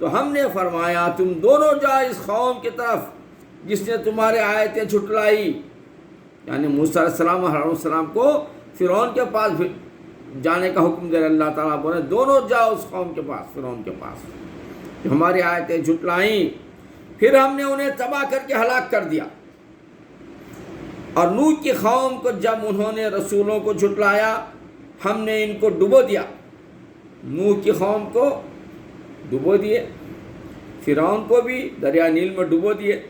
تو ہم نے فرمایا تم دونوں جاؤ اس قوم کی طرف جس نے تمہارے آیتیں جھٹلائی، یعنی موسیٰ علیہ السلام اور ہارون السلام کو فرعون کے پاس جانے کا حکم دے اللہ تعالیٰ بولے دونوں جاؤ اس قوم کے پاس، فرعون کے پاس، ہماری آیتیں جھٹلائیں، پھر ہم نے انہیں تباہ کر کے ہلاک کر دیا۔ اور نوح کی قوم کو جب انہوں نے رسولوں کو جھٹلایا ہم نے ان کو ڈبو دیا، نوح کی قوم کو ڈبو دیے، فرعون کو بھی دریا نیل میں ڈبو دیے،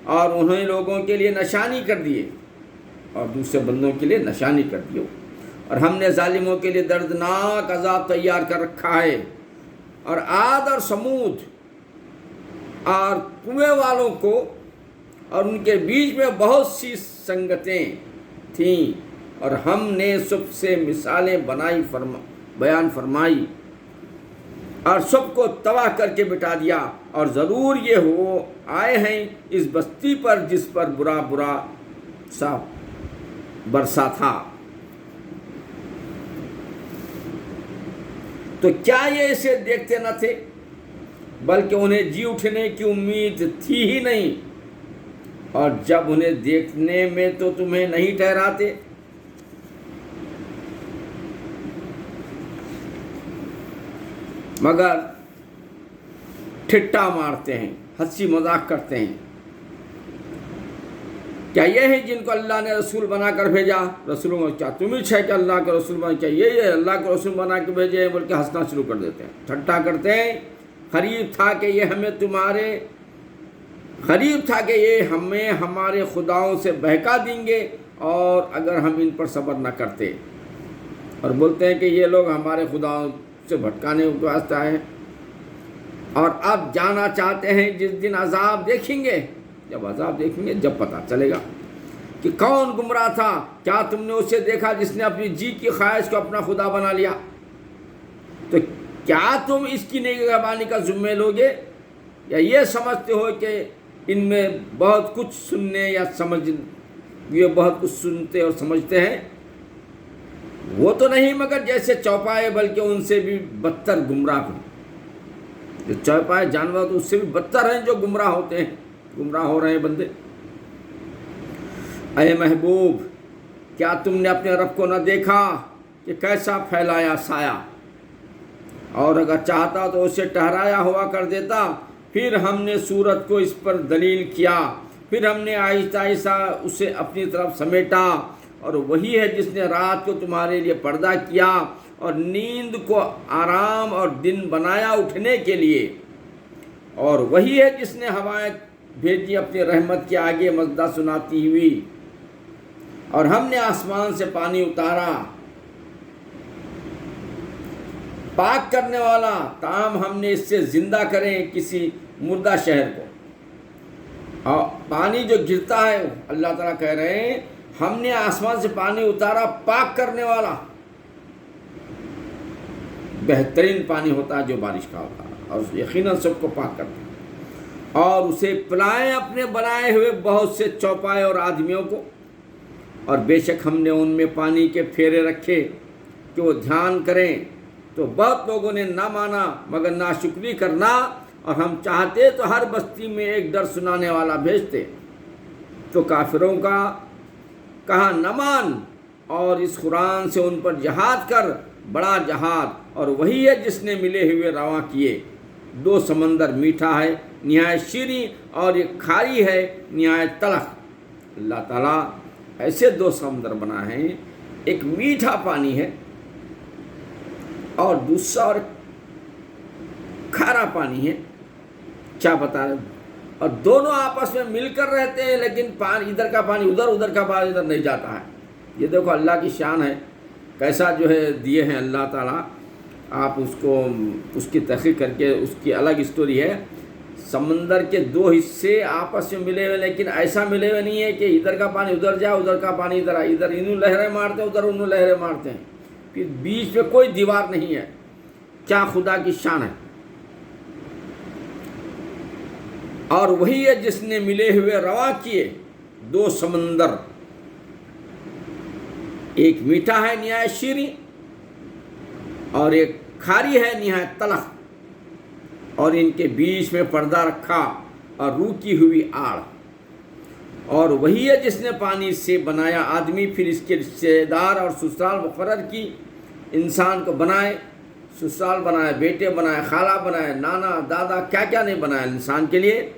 اور انہیں لوگوں کے لیے نشانی کر دیے اور دوسرے بندوں کے لیے نشانی کر دیے، اور ہم نے ظالموں کے لیے دردناک عذاب تیار کر رکھا ہے۔ اور عاد اور سمود اور کنویں والوں کو اور ان کے بیچ میں بہت سی سنگتیں تھیں، اور ہم نے سب سے مثالیں بیان فرمائی اور سب کو تباہ کر کے مٹا دیا۔ اور ضرور یہ ہو آئے ہیں اس بستی پر جس پر برا سا برسا تھا۔ تو کیا یہ اسے دیکھتے نہ تھے، بلکہ انہیں جی اٹھنے کی امید تھی ہی نہیں، اور جب انہیں دیکھنے میں تو تمہیں نہیں ٹھہراتے۔ مگر ٹھٹا مارتے ہیں، ہنسی مذاق کرتے ہیں۔ کیا یہ ہے جن کو اللہ نے رسول بنا کر بھیجا؟ رسولوں کو کیا تم ہی ہے کہ اللہ کے رسول بنا، کیا یہ اللہ کے رسول بنا کے بھیجے؟ بول کے ہنسنا شروع کر دیتے ہیں، ٹھٹا کرتے ہیں۔ قریب تھا کہ یہ ہمیں ہمارے خداؤں سے بہکا دیں گے، اور اگر ہم ان پر صبر نہ کرتے، اور بولتے ہیں کہ یہ لوگ ہمارے خداؤں سے بھٹکانے کے واسطے آئے، اور اب جانا چاہتے ہیں جس دن عذاب دیکھیں گے۔ جب عذاب دیکھیں گے جب پتہ چلے گا کہ کون گمراہ تھا۔ کیا تم نے اسے دیکھا جس نے اپنی جی کی خواہش کو اپنا خدا بنا لیا؟ تو کیا تم اس کی نگہبانی کا ذمہ لوگے، یا یہ سمجھتے ہو کہ ان میں بہت کچھ سننے یا یہ بہت کچھ سنتے اور سمجھتے ہیں؟ وہ تو نہیں مگر جیسے چوپائے، بلکہ ان سے بھی بدتر گمراہ ہیں۔ جو چوپائے جانور تو اس سے بھی بدتر ہیں جو گمراہ ہوتے ہیں، گمراہ ہو رہے ہیں بندے۔ اے محبوب، کیا تم نے اپنے رب کو نہ دیکھا کہ کیسا پھیلایا سایہ، اور اگر چاہتا تو اسے ٹھہرایا ہوا کر دیتا۔ پھر ہم نے سورت کو اس پر دلیل کیا، پھر ہم نے آہستہ آہستہ اسے اپنی طرف سمیٹا، اور وہی ہے جس نے رات کو تمہارے لیے پردہ کیا اور نیند کو آرام اور دن بنایا اٹھنے کے لیے، اور وہی ہے جس نے ہوائیں بھیجی اپنی رحمت کے آگے مزدہ سناتی ہوئی، اور ہم نے آسمان سے پانی اتارا پاک کرنے والا، تاہم ہم نے اس سے زندہ کریں کسی مردہ شہر کو۔ اور پانی جو گرتا ہے، اللہ تعالیٰ کہہ رہے ہیں ہم نے آسمان سے پانی اتارا پاک کرنے والا، بہترین پانی ہوتا ہے جو بارش کا ہوتا ہے، اور یقیناً سب کو پاک کرتا ہے، اور اسے پلائیں اپنے بنائے ہوئے بہت سے چوپائے اور آدمیوں کو۔ اور بے شک ہم نے ان میں پانی کے پھیرے رکھے کہ وہ دھیان کریں، تو بہت لوگوں نے نہ مانا مگر ناشکری کرنا، اور ہم چاہتے تو ہر بستی میں ایک ڈر سنانے والا بھیجتے۔ تو کافروں کا کہا نہ مان، اور اس قرآن سے ان پر جہاد کر، بڑا جہاد، اور وہی ہے جس نے ملے ہوئے رواں کیے۔ دو سمندر، میٹھا ہے نہایت شیریں، اور ایک کھاری ہے نہایت تلخ۔ اللہ تعالیٰ ایسے دو سمندر بنا ہے، ایک میٹھا پانی ہے اور دوسرا اور کھارا پانی ہے، کیا بتا رہے، اور دونوں آپس میں مل کر رہتے ہیں، لیکن پانی ادھر کا پانی ادھر، ادھر کا پانی ادھر نہیں جاتا ہے۔ یہ دیکھو اللہ کی شان ہے، کیسا جو ہے دیے ہیں اللہ تعالیٰ۔ آپ اس کی تحقیق کر کے اس کی الگ اسٹوری ہے۔ سمندر کے دو حصے آپس میں ملے ہوئے، لیکن ایسا ملے ہوئے نہیں ہے کہ ادھر کا پانی ادھر جائے، ادھر کا پانی ادھر آئے، ادھر انہوں لہریں مارتے ہیں، ادھر انہوں لہریں مارتے ہیں، پھر بیچ میں کوئی دیوار نہیں ہے۔ کیا خدا کی شان ہے۔ اور وہی ہے جس نے ملے ہوئے رواں کیے دو سمندر، ایک میٹھا ہے نہایت شیریں، اور ایک کھاری ہے نہایت تلخ۔ اور ان کے بیچ میں پردہ رکھا اور روکی ہوئی آڑ، اور وہی ہے جس نے پانی سے بنایا آدمی، پھر اس کے رشتے دار اور سسرال مقرر کی، انسان کو بنائے، سسرال بنائے، بیٹے بنائے، خالہ بنائے، نانا دادا، کیا کیا نہیں بنایا انسان کے لیے،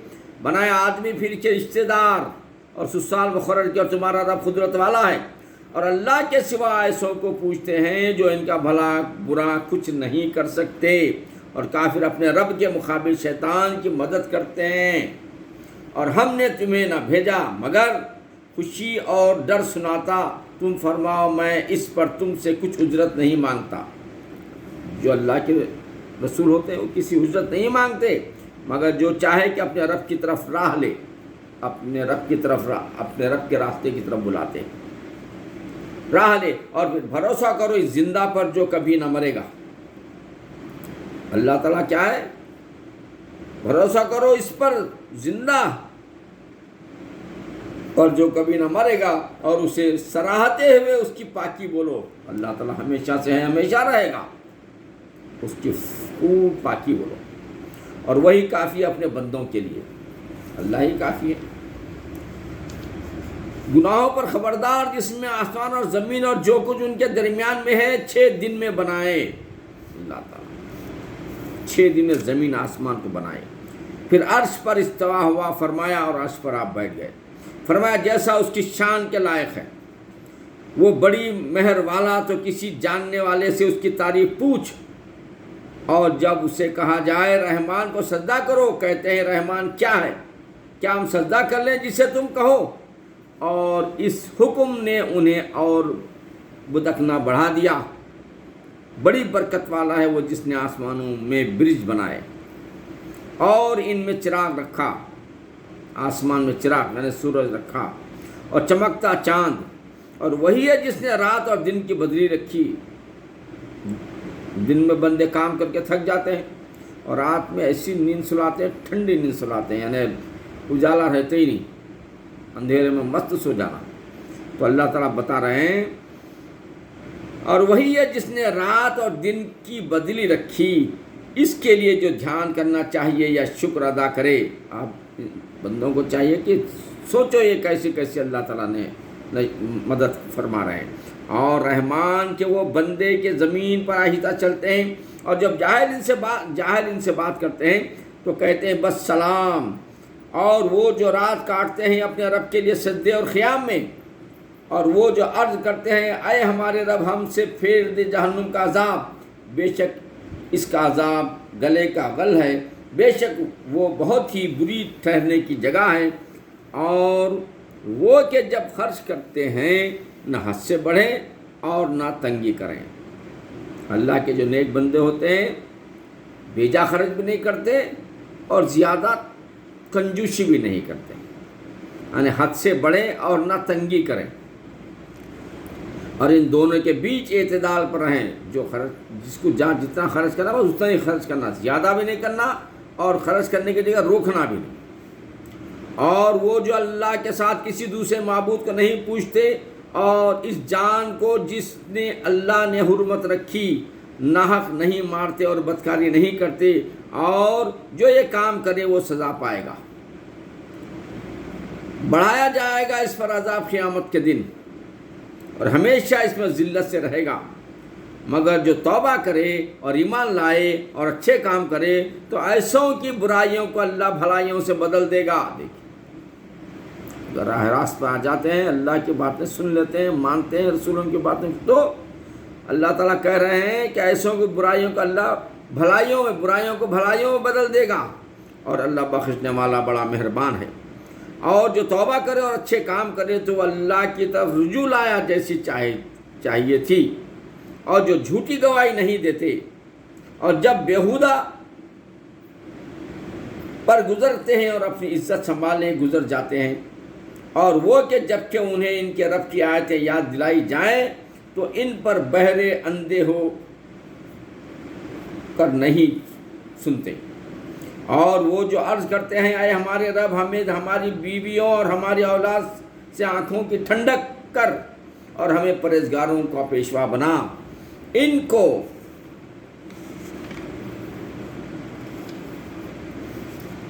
بنایا آدمی، پھر اس کے رشتے دار اور سسرال مقرر کی، اور تمہارا رب قدرت والا ہے، اور اللہ کے سوا ایسوں کو پوچھتے ہیں جو ان کا بھلا برا کچھ نہیں کر سکتے، اور کافر اپنے رب کے مقابل شیطان کی مدد کرتے ہیں۔ اور ہم نے تمہیں نہ بھیجا مگر خوشی اور ڈر سناتا، تم فرماؤ میں اس پر تم سے کچھ اجرت نہیں مانگتا۔ جو اللہ کے رسول ہوتے ہیں وہ کسی اجرت نہیں مانگتے، مگر جو چاہے کہ اپنے رب کی طرف راہ لے، اپنے رب کے راستے کی طرف بلاتے ہیں، راہ لے، اور پھر بھروسہ کرو اس زندہ پر جو کبھی نہ مرے گا۔ اللہ تعالیٰ کیا ہے؟ بھروسہ کرو اس پر زندہ اور جو کبھی نہ مرے گا، اور اسے سراہتے ہوئے اس کی پاکی بولو۔ اللہ تعالیٰ ہمیشہ سے ہے، ہمیشہ رہے گا، اس کی خوب پاکی بولو، اور وہی کافی ہے اپنے بندوں کے لیے، اللہ ہی کافی ہے۔ گناہوں پر خبردار جس میں آسمان اور زمین اور جو کچھ ان کے درمیان میں ہے 6 دن میں بنائے۔ اللہ تعالیٰ 6 دن میں زمین آسمان کو بنائے، پھر عرش پر استوا ہوا، فرمایا، اور عرش پر آپ بیٹھ گئے، فرمایا جیسا اس کی شان کے لائق ہے، وہ بڑی مہر والا، تو کسی جاننے والے سے اس کی تعریف پوچھ۔ اور جب اسے کہا جائے رحمان کو سجدہ کرو، کہتے ہیں رحمان کیا ہے؟ کیا ہم سجدہ کر لیں جسے تم کہو؟ اور اس حکم نے انہیں اور بدکنا بڑھا دیا۔ بڑی برکت والا ہے وہ جس نے آسمانوں میں برج بنائے اور ان میں چراغ رکھا، آسمان میں چراغ یعنی سورج رکھا، اور چمکتا چاند، اور وہی ہے جس نے رات اور دن کی بدلی رکھی۔ دن میں بندے کام کر کے تھک جاتے ہیں، اور رات میں ایسی نیند سلاتے ہیں، ٹھنڈی نیند سلاتے ہیں، یعنی اجالا رہتے ہی نہیں، اندھیرے میں مست سو جانا۔ تو اللہ تعالیٰ بتا رہے ہیں، اور وہی ہے جس نے رات اور دن کی بدلی رکھی، اس کے لیے جو دھیان کرنا چاہیے یا شکر ادا کرے۔ آپ بندوں کو چاہیے کہ سوچو یہ کیسے کیسے اللہ تعالیٰ نے مدد فرما رہے ہیں۔ اور رحمان کے وہ بندے کے زمین پر آہستہ چلتے ہیں، اور جب جاہل ان سے بات کرتے ہیں تو کہتے ہیں بس سلام، اور وہ جو رات کاٹتے ہیں اپنے رب کے لیے سجدے اور قیام میں، اور وہ جو عرض کرتے ہیں اے ہمارے رب ہم سے پھیر دے جہنم کا عذاب، بے شک اس کا عذاب گلے کا غل ہے، بے شک وہ بہت ہی بری ٹھہرنے کی جگہ ہے۔ اور وہ کہ جب خرچ کرتے ہیں نہ حد سے بڑھیں اور نہ تنگی کریں۔ اللہ کے جو نیک بندے ہوتے ہیں بیجا خرچ بھی نہیں کرتے اور زیادہ کنجوسی بھی نہیں کرتے، یعنی حد سے بڑھیں اور نہ تنگی کریں، اور ان دونوں کے بیچ اعتدال پر رہیں۔ جو جس کو جہاں جتنا خرچ کرنا بس اتنا ہی خرچ کرنا، زیادہ بھی نہیں کرنا اور خرچ کرنے کی جگہ روکنا بھی نہیں۔ اور وہ جو اللہ کے ساتھ کسی دوسرے معبود کو نہیں پوچھتے، اور اس جان کو جس نے اللہ نے حرمت رکھی ناحق نہیں مارتے اور بدکاری نہیں کرتے، اور جو یہ کام کرے وہ سزا پائے گا۔ بڑھایا جائے گا اس پر عذاب قیامت کے دن، اور ہمیشہ اس میں ذلت سے رہے گا، مگر جو توبہ کرے اور ایمان لائے اور اچھے کام کرے تو ایسوں کی برائیوں کو اللہ بھلائیوں سے بدل دے گا۔ دیکھیں راہ راست پہ آ جاتے ہیں، اللہ کی باتیں سن لیتے ہیں، مانتے ہیں رسولوں کی باتیں، تو اللہ تعالیٰ کہہ رہے ہیں کہ ایسوں کی برائیوں کو اللہ برائیوں کو بھلائیوں میں بدل دے گا، اور اللہ بخشنے والا بڑا مہربان ہے۔ اور جو توبہ کرے اور اچھے کام کرے تو اللہ کی طرف رجوع لایا جیسی چاہیے تھی، اور جو جھوٹی گواہی نہیں دیتے، اور جب بیہودہ پر گزرتے ہیں اور اپنی عزت سنبھالے گزر جاتے ہیں، اور وہ کہ جب کہ انہیں ان کے رب کی آیتیں یاد دلائی جائیں تو ان پر بہرے اندھے ہو کر نہیں سنتے، اور وہ جو عرض کرتے ہیں اے ہمارے رب ہمیں ہماری بیویوں اور ہماری اولاد سے آنکھوں کی ٹھنڈک کر اور ہمیں پرہیزگاروں کا پیشوا بنا، ان کو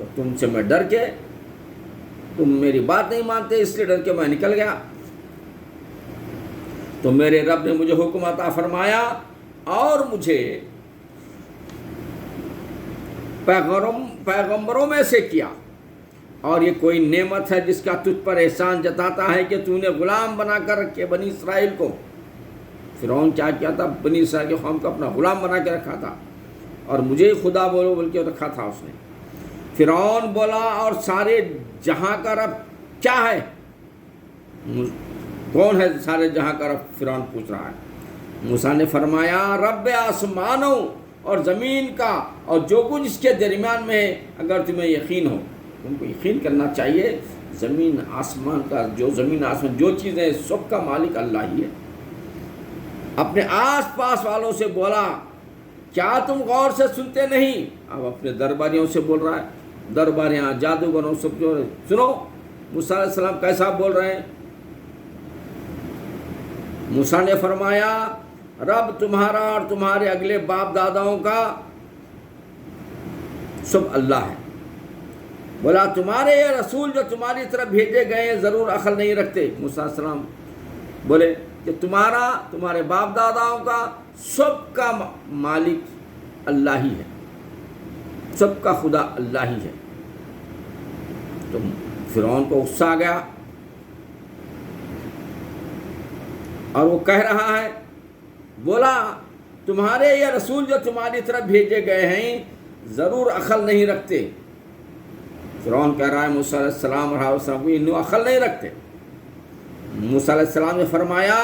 تو تم سے میں ڈر کے، تم میری بات نہیں مانتے اس لیے ڈر کے میں نکل گیا۔ تو میرے رب نے مجھے حکم عطا فرمایا اور مجھے پیغمبروں میں سے کیا، اور یہ کوئی نعمت ہے جس کا تجھ پر احسان جتاتا ہے کہ تو نے غلام بنا کر رکھے بنی اسرائیل کو۔ فرعون کیا کیا تھا؟ بنی اسرائیل کے قوم کو اپنا غلام بنا کے رکھا تھا، اور مجھے ہی خدا بولو بول کے رکھا تھا اس نے۔ فرعون بولا اور سارے جہاں کا رب کیا ہے؟ کون ہے سارے جہاں کا رب؟ فرعون پوچھ رہا ہے۔ موسیٰ نے فرمایا رب آسمانوں اور زمین کا اور جو کچھ اس کے درمیان میں ہے، اگر تمہیں یقین ہو۔ تم کو یقین کرنا چاہیے زمین آسمان کا، جو زمین آسمان جو چیزیں ہیں سب کا مالک اللہ ہی ہے۔ اپنے آس پاس والوں سے بولا کیا تم غور سے سنتے نہیں؟ اب اپنے درباریوں سے بول رہا ہے، درباریاں، جادوگروں، سب جو سنو موسیٰ علیہ السلام کیسا بول رہے ہیں۔ موسیٰ نے فرمایا رب تمہارا اور تمہارے اگلے باپ داداؤں کا سب اللہ ہے۔ بولا تمہارے یہ رسول جو تمہاری طرف بھیجے گئے ہیں ضرور عقل نہیں رکھتے۔ موسیٰ علیہ السلام بولے کہ تمہارے باپ داداؤں کا سب کا مالک اللہ ہی ہے، سب کا خدا اللہ ہی ہے۔ تو فرعون کو غصہ آ گیا اور وہ کہہ رہا ہے، بولا تمہارے یہ رسول جو تمہاری طرف بھیجے گئے ہیں ضرور عقل نہیں رکھتے۔ فرعون کہہ رہا ہے موسیٰ علیہ السلام اور السلام کو انہوں عقل نہیں رکھتے۔ موسیٰ علیہ السلام نے فرمایا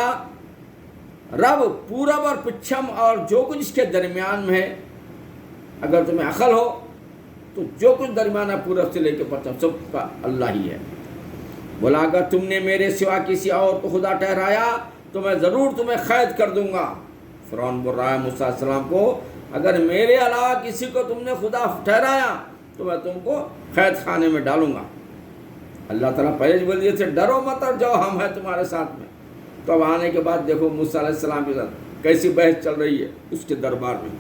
رب پورب اور پچھم اور جو کچھ اس کے درمیان میں ہے، اگر تمہیں عقل ہو تو جو کچھ درمیان ہے پورب سے لے کے پچھم سب کا اللہ ہی ہے۔ بولا اگر تم نے میرے سوا کسی اور کو خدا ٹھہرایا تو میں ضرور تمہیں قید کر دوں گا۔ فرعون بول رہا ہے موسیٰ علیہ السلام کو اگر میرے علاوہ کسی کو تم نے خدا ٹھہرایا تو میں تم کو قید خانے میں ڈالوں گا۔ اللہ تعالیٰ پہلے بول دیے تھے ڈرو مت اور جاؤ، ہم ہیں تمہارے ساتھ میں۔ تو اب آنے کے بعد دیکھو موسیٰ علیہ السلام کے ساتھ کیسی بحث چل رہی ہے اس کے دربار میں۔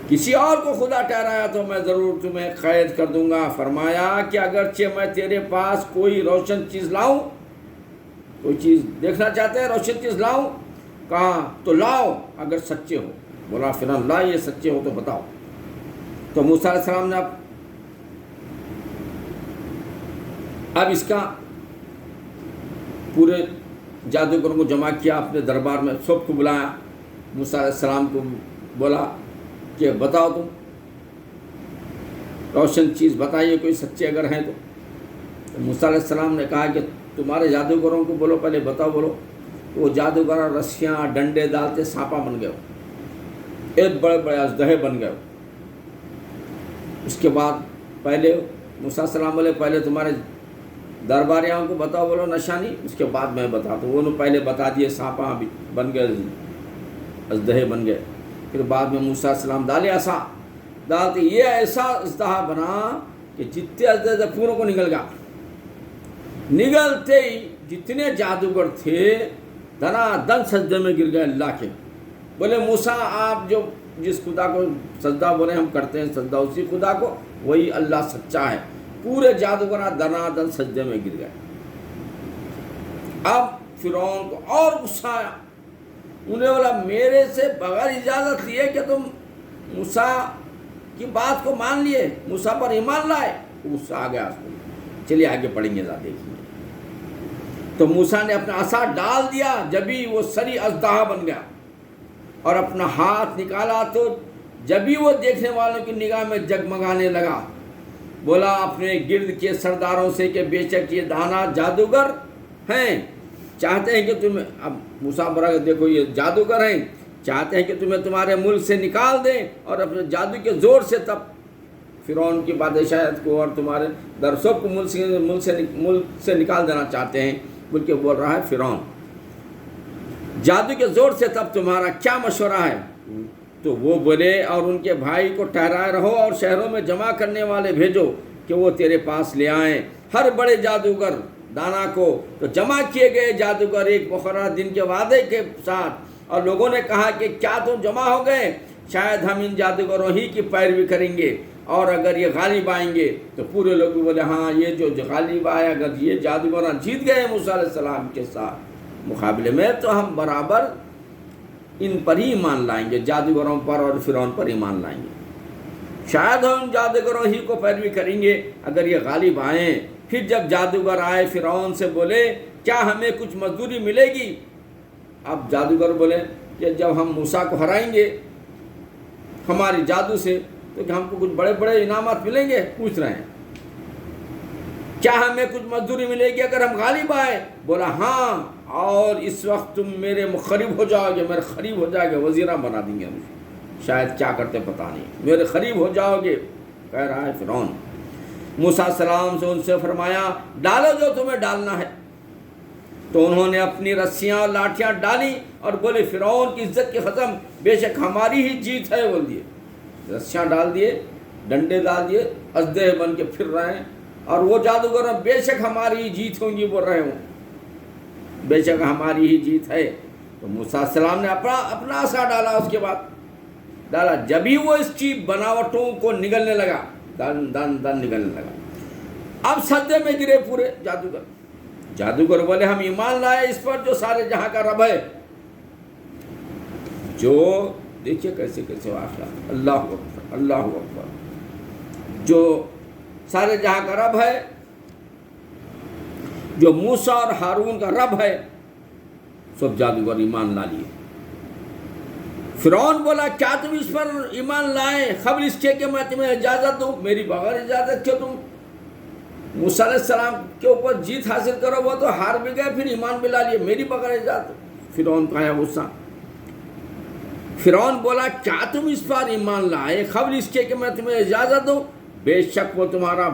کسی اور کو خدا ٹھہرایا تو میں ضرور تمہیں قید کر دوں گا۔ فرمایا کہ اگرچہ میں تیرے پاس کوئی روشن چیز لاؤں، کوئی چیز دیکھنا چاہتے ہیں روشن چیز لاؤں، کہا تو لاؤ اگر سچے ہو۔ بولا فرعون لا یہ سچے ہو تو بتاؤ۔ تو موسیٰ علیہ السلام نے اب اس کا پورے جادوگروں کو جمع کیا اپنے دربار میں، سب کو بلایا۔ موسیٰ علیہ السلام کو بولا کہ بتاؤ تم روشن چیز بتائیے کوئی سچے اگر ہیں تو موسیٰ علیہ السلام نے کہا کہ تمہارے جادوگروں کو بولو پہلے بتاؤ بولو۔ وہ جادوگر رسیاں ڈنڈے ڈالتے سانپا بن گئے، ایک بڑے بڑے اژدہے بن گئے۔ اس کے بعد پہلے موسیٰ علیہ السلام بولے پہلے تمہارے درباریوں کو بتاؤ بولو نشانی، اس کے بعد میں بتاتا ہوں۔ وہ پہلے بتا دیے سانپا بن گئے، اژدہے بن گئے۔ پھر بعد میں موسیٰ علیہ السلام ڈالے ایسا ڈالتے یہ ایسا اژدہا بنا کہ جتنے اژدہے پوروں کو نکل گیا۔ نگلتے ہی جتنے جادوگر تھے دنا دن سجدے میں گر گئے اللہ کے۔ بولے موسیٰ آپ جو جس خدا کو سجدہ بولے ہم کرتے ہیں سجدہ اسی خدا کو، وہی اللہ سچا ہے۔ پورے جادوگر دنا دن سجدے میں گر گئے۔ اب فرعون کو اور غصہ آیا، انہیں بولا میرے سے بغیر اجازت لیے کہ تم موسیٰ کی بات کو مان لیے، موسیٰ پر ایمان لائے۔ غصہ آ گیا اس کو۔ چلیے آگے پڑھیں گے ذرا دیکھیے۔ تو موسیٰ نے اپنا عصا ڈال دیا، جبھی وہ سری اژدہا بن گیا، اور اپنا ہاتھ نکالا تو جبھی وہ دیکھنے والوں کی نگاہ میں جگمگانے لگا۔ بولا اپنے گرد کے سرداروں سے کہ بے شک یہ دانا جادوگر ہیں، چاہتے ہیں کہ تمہیں، اب موسیٰ برا دیکھو یہ جادوگر ہیں، چاہتے ہیں کہ تمہیں تمہارے ملک سے نکال دیں اور اپنے جادو کے زور سے تب فرعون کی بادشاہت کو اور تمہارے در سب کو ملک سے نکال دینا چاہتے ہیں، بلکہ بول رہا ہے فرعون جادو کے زور سے تب تمہارا کیا مشورہ ہے؟ تو وہ بولے اور ان کے بھائی کو ٹھہرائے رہو اور شہروں میں جمع کرنے والے بھیجو کہ وہ تیرے پاس لے آئیں ہر بڑے جادوگر دانا کو۔ تو جمع کیے گئے جادوگر ایک مقررہ دن کے وعدے کے ساتھ، اور لوگوں نے کہا کہ کیا تم جمع ہو گئے؟ شاید ہم ان جادوگروں ہی کی پیروی کریں گے اور اگر یہ غالب آئیں گے تو پورے لوگ بولے ہاں یہ جو غالب آئے اگر یہ جادوگران جیت گئے موسیٰ علیہ السلام کے ساتھ مقابلے میں تو ہم برابر ان پر ہی ایمان لائیں گے، جادوگروں پر اور فرعون پر ایمان لائیں گے۔ شاید ہم جادوگروں ہی کو پیروی کریں گے اگر یہ غالب آئیں۔ پھر جب جادوگر آئے فرعون سے بولے کیا ہمیں کچھ مزدوری ملے گی؟ اب جادوگر بولے کہ جب ہم موسیٰ کو ہرائیں گے ہماری جادو سے تو کہ ہم کو کچھ بڑے بڑے انعامات ملیں گے، پوچھ رہے ہیں کیا ہمیں کچھ مزدوری ملے گی اگر ہم غالب آئے؟ بولا ہاں، اور اس وقت تم میرے قریب ہو جاؤ گے، میرے قریب ہو جائے گے، وزیرہ بنا دیں گے مجھے، شاید کیا کرتے پتہ نہیں، میرے قریب ہو جاؤ گے، کہہ رہا ہے فرعون۔ موسیٰ السلام سے ان سے فرمایا ڈالو جو تمہیں ڈالنا ہے، تو انہوں نے اپنی رسیاں اور لاٹھیاں ڈالی اور بولے فرعون کی عزت کی قسم بے شک ہماری ہی جیت ہے، بول دیے، رسیاں ڈال دیے، ڈنڈے ڈال دیے، اژدہے بن کے پھر رہے ہیں، اور وہ جادوگر بے شک ہماری ہی جیت ہوگی بول رہے ہوں، بے شک ہماری ہی جیت ہے۔ تو موسیٰ السلام نے اپنا عصا ڈالا، اس کے بعد ڈالا، جبھی وہ اس کی بناوٹوں کو نگلنے لگا، دن دن دن نگلنے لگا، اب سجدے میں گرے پورے جادوگر بولے ہم ایمان لائے اس پر جو سارے جہاں کا رب ہے، جو دیکھیے کیسے کیسے واقعات، اللہ اکبر اللہ اکبر، جو سارے جہاں کا رب ہے، جو موسیٰ اور ہارون کا رب ہے، سب جادوگر ایمان لا لیے۔ فرعون بولا کیا تم اس پر ایمان لائے قبل اس کے کہ میں تمہیں اجازت دوں؟ میری بغیر اجازت کیوں تم موسیٰ علیہ السلام کے اوپر جیت حاصل کرو؟ وہ تو ہار بھی گئے پھر ایمان بھی لا لیے، میری بغیر اجازت۔ فرعون کا ہے غصہ۔ فرعون بولا کیا تم اس پر ایمان لائے قبل اس کے کہ میں تمہیں اجازت دوں؟ بے شک وہ تمہارا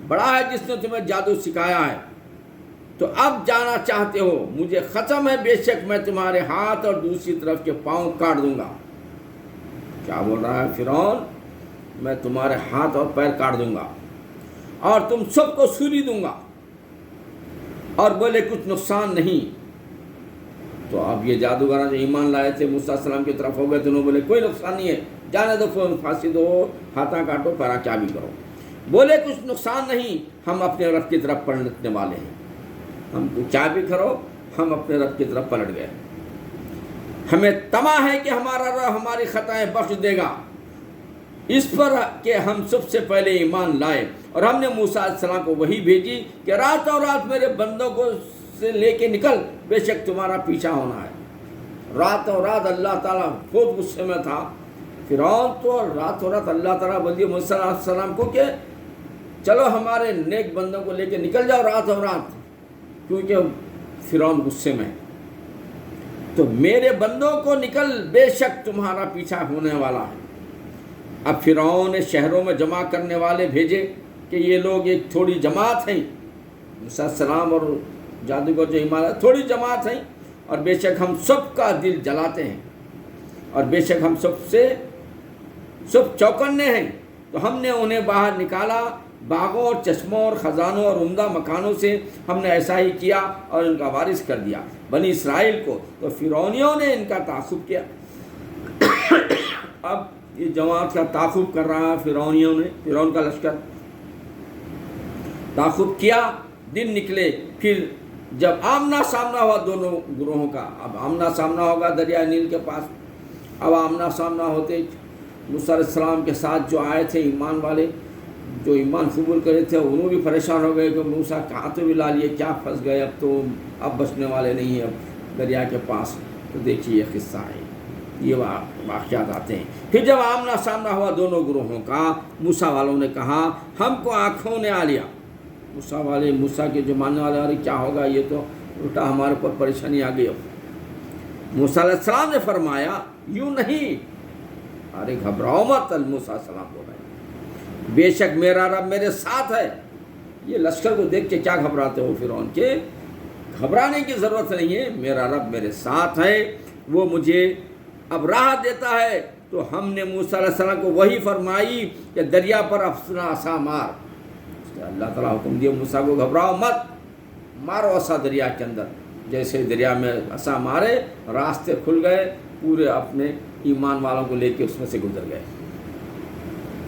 بڑا ہے جس نے تمہیں جادو سکھایا ہے، تو اب جانا چاہتے ہو؟ مجھے قسم ہے بے شک میں تمہارے ہاتھ اور دوسری طرف کے پاؤں کاٹ دوں گا۔ کیا بول رہا ہے فرعون؟ میں تمہارے ہاتھ اور پیر کاٹ دوں گا اور تم سب کو سولی دوں گا، اور بولے کچھ نقصان نہیں۔ تو اب یہ جادوگر جو ایمان لائے تھے موسیٰ علیہ السلام کی طرف ہو گئے، تو انہوں بولے کوئی نقصان نہیں ہے، جانے دو، پھانسی دو، ہاتھاں کاٹو، پیرا کیا بھی کرو۔ بولے کچھ نقصان نہیں، ہم اپنے رب کی طرف پلٹنے والے ہیں، ہم کو کیا بھی کرو، ہم اپنے رب کی طرف پلٹ گئے۔ ہمیں طمع ہے کہ ہمارا رب ہماری خطائیں بخش دے گا، اس پر کہ ہم سب سے پہلے ایمان لائے، اور ہم نے موسیٰ علیہ السلام کو وحی بھیجی کہ راتوں رات میرے بندوں کو سے لے کے نکل، بے شک تمہارا پیچھا ہونا ہے۔ راتوں رات اللہ تعالیٰ بہت غصے میں تھا فرعون، تو راتوں رات اللہ تعالیٰ بول دیا موسیٰ علیہ السلام کو کہ چلو ہمارے نیک بندوں کو لے کے نکل جاؤ راتوں رات، کیونکہ فرعون غصے میں، تو میرے بندوں کو نکل، بے شک تمہارا پیچھا ہونے والا ہے۔ اب فرعون نے شہروں میں جمع کرنے والے بھیجے کہ یہ لوگ ایک تھوڑی جماعت ہیں، موسیٰ علیہ السلام اور جادوگر جو ایمان ہے تھوڑی جماعت ہیں، اور بے شک ہم سب کا دل جلاتے ہیں، اور بے شک ہم سب چوکنے ہیں۔ تو ہم نے انہیں باہر نکالا، باغوں اور چشموں اور خزانوں اور عمدہ مکانوں سے ہم نے ایسا ہی کیا اور ان کا وارث کر دیا بنی اسرائیل کو، تو فرعونیوں نے ان کا تعاقب کیا۔ اب یہ جماعت کا تعاقب کر رہا ہے فرعونیوں نے، فرعون کا لشکر تعاقب کیا، دن نکلے، پھر جب آمنا سامنا ہوا دونوں گروہوں کا، اب آمنا سامنا ہوگا دریا نیل کے پاس، اب آمنا سامنا ہوتے موسیٰ علیہ السلام کے ساتھ جو آئے تھے ایمان والے، جو ایمان قبول کرے تھے، انہوں بھی پریشان ہو گئے کہ موسیٰ کہاں تو بھی لا لیے، کیا پھنس گئے، اب بچنے والے نہیں ہیں، اب دریا کے پاس۔ تو دیکھیے یہ قصہ ہے، یہ واقعات آتے ہیں۔ پھر جب آمنا سامنا ہوا دونوں گروہوں کا، موسیٰ والوں نے کہا ہم کو آنکھوں نے آ لیا، موسیٰ کے جو ماننے والے ارے کیا ہوگا، یہ تو الٹا ہمارے اوپر پریشانی آ گئی۔ موسیٰ علیہ السلام نے فرمایا یوں نہیں، ارے گھبراؤ مت، موسیٰ علیہ السلام بول رہے ہیں بے شک میرا رب میرے ساتھ ہے۔ یہ لشکر کو دیکھ کے کیا گھبراتے ہو فرعون کے؟ گھبرانے کی ضرورت نہیں ہے، میرا رب میرے ساتھ ہے، وہ مجھے اب راہ دیتا ہے۔ تو ہم نے موسیٰ علیہ السلام کو وہی فرمائی کہ دریا پر اپنا عصا مار۔ اللہ تعالیٰ حکم دیا موسیٰ کو گھبراؤ مت، مارو عصا دریا کے اندر۔ جیسے دریا میں عصا مارے، راستے کھل گئے، پورے اپنے ایمان والوں کو لے کے اس میں سے گزر گئے۔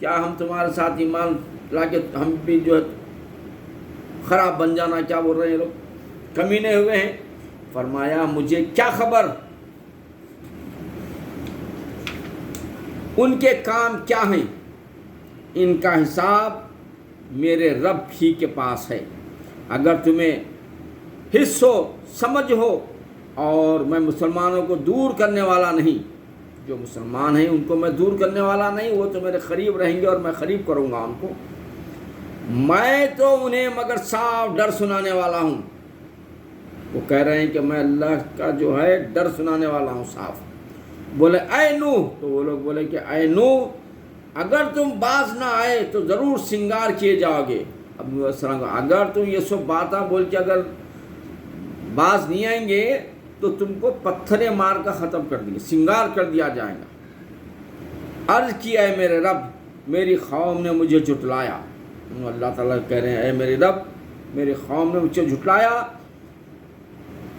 کیا ہم تمہارے ساتھ ایمان لا کے ہم بھی جو ہے خراب بن جانا، کیا بول رہے ہیں لوگ، کمینے ہوئے ہیں۔ فرمایا مجھے کیا خبر ان کے کام کیا ہیں، ان کا حساب میرے رب ہی کے پاس ہے۔ اگر تمہیں حس ہو، سمجھ ہو، اور میں مسلمانوں کو دور کرنے والا نہیں، جو مسلمان ہیں ان کو میں دور کرنے والا نہیں، وہ تو میرے قریب رہیں گے اور میں قریب کروں گا ان کو، میں تو انہیں مگر صاف ڈر سنانے والا ہوں۔ وہ کہہ رہے ہیں کہ میں اللہ کا جو ہے ڈر سنانے والا ہوں صاف۔ بولے اے نوح، تو وہ لوگ بولے کہ اے نوح اگر تم باز نہ آئے تو ضرور سنگار کیے جاؤ گے۔ اب نوح علیہ السلام اگر تم یہ سب باتیں بول کے اگر باز نہیں آئیں گے تو تم کو پتھریں مار کر ختم کر دیں گے، سنگار کر دیا جائے گا۔ عرض کیا اے میرے رب، میری قوم نے مجھے جھٹلایا۔ اللہ تعالیٰ کہہ رہے ہیں اے میرے رب، میری قوم نے مجھے جھٹلایا،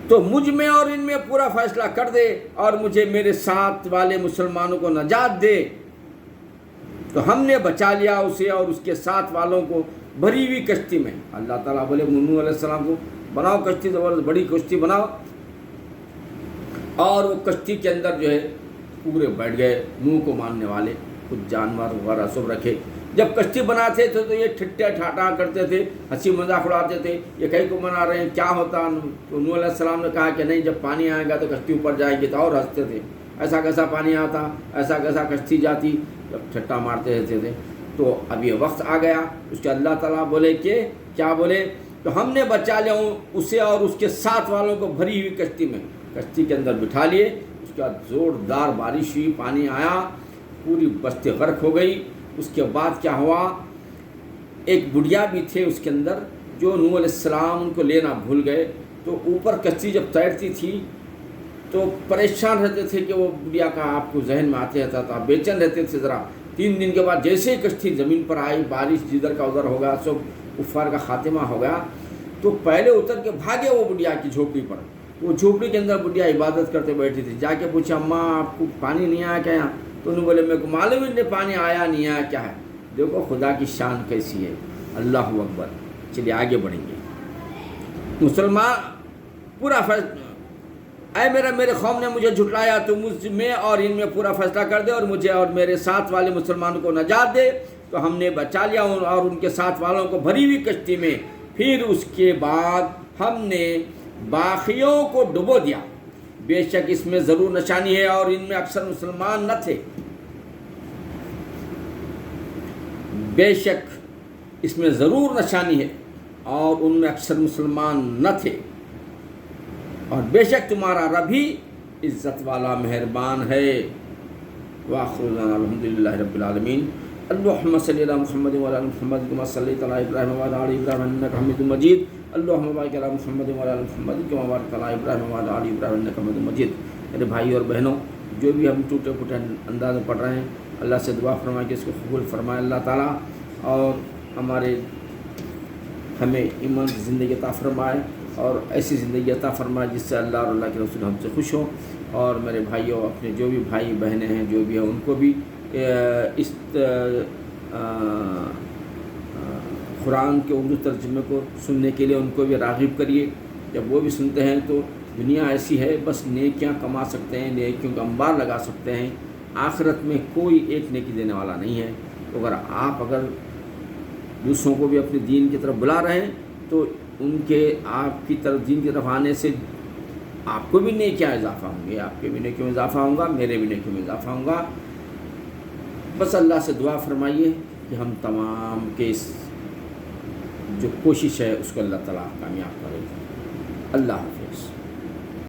تو مجھ میں اور ان میں پورا فیصلہ کر دے اور مجھے میرے ساتھ والے مسلمانوں کو نجات دے۔ تو ہم نے بچا لیا اسے اور اس کے ساتھ والوں کو بھری ہوئی کشتی میں۔ اللہ تعالیٰ بولے نوح علیہ السلام کو بناؤ کشتی، زبردست بڑی کشتی بناؤ، اور وہ کشتی کے اندر جو ہے پورے بیٹھ گئے نوح کو ماننے والے، کچھ جانور وغیرہ سب رکھے۔ جب کشتی بناتے تھے تو یہ ٹھٹے ٹھاٹا کرتے تھے، ہنسی مذاق اڑاتے تھے، یہ کہیں کو بنا رہے ہیں کیا ہوتا۔ تو نوح علیہ السلام نے کہا کہ نہیں، جب پانی آئے گا تو کشتی اوپر جائے گی، تو اور ہنستے تھے، ایسا کیسا پانی آتا، ایسا کیسا کشتی جاتی، جب ٹھٹا مارتے رہتے تھے۔ تو اب یہ وقت آ گیا، اس کے اللہ تعالیٰ بولے کہ کیا بولے، تو ہم نے بچا لیا اسے اور اس کے ساتھ والوں کو بھری ہوئی کشتی میں، کشتی کے اندر بٹھا لیے۔ اس کے بعد زوردار بارش ہوئی، پانی آیا، پوری بستی غرق ہو گئی۔ اس کے بعد کیا ہوا، ایک بڑھیا بھی تھے اس کے اندر جو نوح علیہ السلام ان کو لینا بھول گئے، تو اوپر کشتی جب تیرتی تھی تو پریشان رہتے تھے کہ وہ بڑھیا کا آپ کو ذہن میں آتے رہتا تھا، بے چین رہتے تھے ذرا۔ 3 دن کے بعد جیسے ہی کشتی زمین پر آئی، بارش جدھر کا ادھر ہو گیا، سب کفار کا خاتمہ ہو گیا، تو پہلے اتر کے بھاگے وہ بڑھیا کی جھوپڑی پر۔ وہ جھوپڑی کے اندر بڑھیا عبادت کرتے بیٹھی تھی، جا کے پوچھا اماں آپ کو پانی نہیں آیا کیا یہاں؟ تو انہوں نے بولے میرے کو معلوم ہی نہیں پانی آیا نہیں آیا کیا ہے۔ دیکھو خدا کی شان کیسی ہے، اللہ اکبر۔ چلیے آگے بڑھیں گے۔ مسلمان پورا اے میرے قوم نے مجھے جھٹلایا، تو مجھ میں اور ان میں پورا فیصلہ کر دے اور مجھے اور میرے ساتھ والے مسلمانوں کو نجات دے۔ تو ہم نے بچا لیا اور ان کے ساتھ والوں کو بھری ہوئی کشتی میں۔ پھر اس کے بعد ہم نے باقیوں کو ڈبو دیا، بے شک اس میں ضرور نشانی ہے اور ان میں اکثر مسلمان نہ تھے۔ بے شک اس میں ضرور نشانی ہے اور ان میں اکثر مسلمان نہ تھے، اور بے شک تمہارا رب ہی عزت والا مہربان ہے۔ وآخر دعوانا الحمدللہ رب العالمین۔ اللہم صلی علی محمد وعلی آل محمد کما صلیت علی ابراہیم وعلی آل ابراہیم انک حمید مجید۔ اللہم بارک علی محمد وعلی آل محمد کما بارکت علی ابراہیم وعلی آل ابراہیم انک حمید مجید۔ میرے بھائی اور بہنوں، جو بھی ہم ٹوٹے پھوٹے انداز میں پڑھ رہے ہیں، اللہ سے دعا فرمائے کہ اس کو قبول فرمائے اللہ تعالیٰ، اور ہمیں ایمان کی زندگی عطا فرمائے اور ایسی زندگی عطا فرمائے جس سے اللہ اور اللہ کے رسول ہم سے خوش ہوں۔ اور میرے بھائیوں، اپنے جو بھی بھائی بہنیں ہیں جو بھی ہیں ان کو بھی اس قرآن کے اردو ترجمے کو سننے کے لیے ان کو بھی راغب کریے۔ جب وہ بھی سنتے ہیں تو دنیا ایسی ہے، بس نیکیاں کما سکتے ہیں، نیکیوں کا انبار لگا سکتے ہیں، آخرت میں کوئی ایک نیکی دینے والا نہیں ہے۔ تو اگر دوسروں کو بھی اپنے دین کی طرف بلا رہے ہیں تو ان کے آپ کی طرف دین کی طرف آنے سے آپ کو بھی نیکیاں اضافہ ہوں گے، آپ کے بھی نیکیوں میں اضافہ ہوگا، میرے بھی نیکیوں میں اضافہ ہوگا۔ بس اللہ سے دعا فرمائیے کہ ہم تمام کے اس جو کوشش ہے اس کو اللہ تعالیٰ کامیاب کرے۔ اللہ حافظ۔